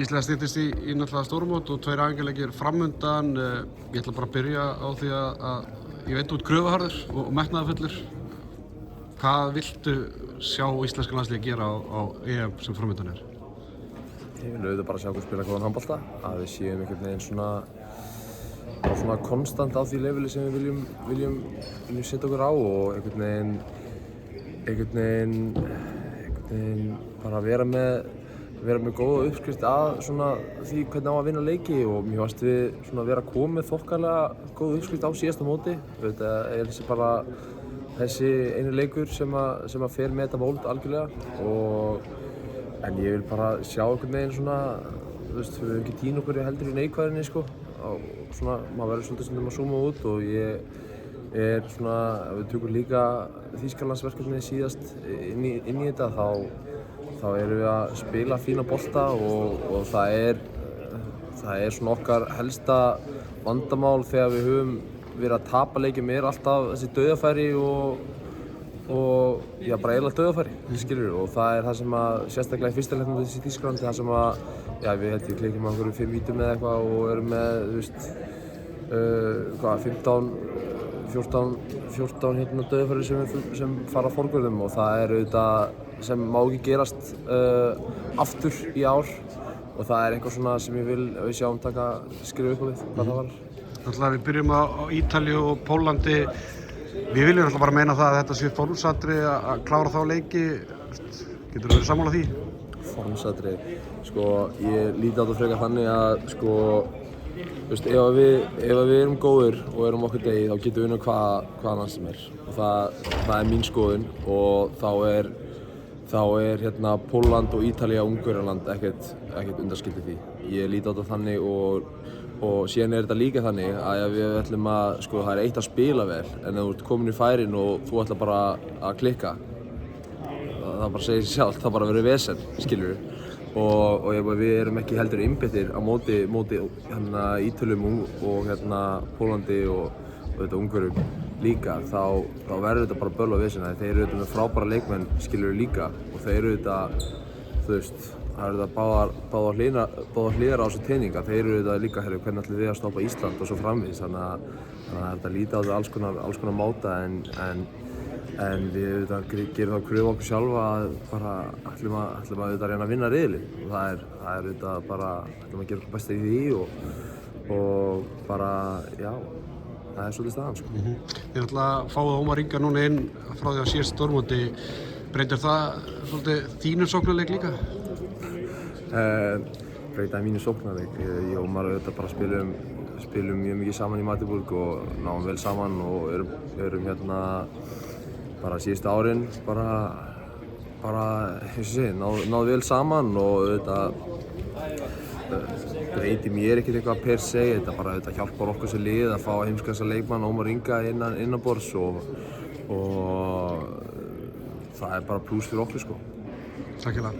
Gísli, það styttist í náttúrulega stórmót og 2 æfingaleikir framundan. Ég ætla bara að byrja á því að ég veit út kröfuharður og metnaðarfullur. Hvað viltu sjá íslenska landsliðið gera á EM sem framundan er? Ég vil auðvitað bara sjá okkur spila góðan handbolta, að við séum einhvern veginn svona konstant á því leveli sem við viljum setja okkur á og einhvern veginn bara vera með góða uppskrift að svona því hvernig á að vinna leiki og mér fannst við svona vera komið þokkalega góða uppskrift á síðasta móti. Þetta er þessi einu leikur sem að fer með þetta mót algjörlega en ég vil bara sjá einhvern veginn svona, við höfum ekki týna okkur heldur í neikvæðinni sko. Svona, maður verður svolítið stundum að zooma út og ég er svona, ef við tökum líka Þýskalandsverkefnið síðast inn í þetta þá erum við að spila fína bolta og það er svona okkar helsta vandamál þegar við höfum verið að tapa leikjum alltaf þessi dauðafæri og já, bara eiginlega dauðafæri, skilur og það er það sem að, sérstaklega í fyrsta leiknum þessi Þýskalandi, það sem að, já, við held ég klikkjum á einhverjum 5 vítum eða eitthvað og erum með, þú veist, 14 hérna dauðafæri sem fara forgörðum og það er auðvitað sem má ekki gerast aftur í ár og það er eitthvað svona sem ég vil að við sjáum taka skrifa upp á við, hvað það var. Náttúrulega við byrjum á Ítalíu og Pólandi. Við viljum náttúrulega bara meina það að þetta sé formsatriði að klára þá leiki. Geturðu verið sammála því? Formsatriði, sko, ég líti á þetta frekar þannig að, sko, þú veist, ef við erum góðir og erum okkur degi þá getum við unnið hvaða land sem er og það er mín skoðun og þá er hérna Pólland og Ítalía og Ungverjaland ekkert undanskildið því. Ég líti á þetta þannig og síðan er þetta líka þannig að við ætlum að, sko, það er eitt að spila vel en ef þú ert komin í færin og þú ætlar bara að klikka, það bara segir sig sjálft, það bara verður vesen, skilur við. Og við erum ekki heldur einbeittir á móti hérna Ítölum og hérna Pólandi og þetta Ungverjum líka, þá verður þetta bara böl og vesen. Þeir eru þetta með frábæra leikmenn, skilur við líka og þeir eru þetta, þú veist, það eru þetta báðar hliðar á þessu teninga. Þeir eru þetta líka, hvernig ætlum við að stoppa Ísland og svo framvegis, þannig að þetta líti á þetta alls konar máta en við gerum það kröfu okkur sjálfa að bara ætlum að reyna að vinna riðilinn og það er þetta bara, ætlum að gera okkur besta í því og bara, já, það er svolítið staðan, sko. Þið náttúrulega fáið Ómar Inga núna inn frá því á síðasta stórmóti. Breytir það svolítið þínu sóknarleik líka? Breytaði mínu sóknarleik. Ég og Ómar auðvitað bara spilum mjög mikið saman í Magdeburg og náum vel saman og erum hérna bara síðustu árin bara eins og sé, náðu vel saman og auðvitað breytir mér ekkert eitthvað per se, þetta bara hjálpar okkur sem lið að fá heimsklassa leikmann Ómar Inga innanborðs og það er bara plús fyrir okkur, sko. Takk fyrir það.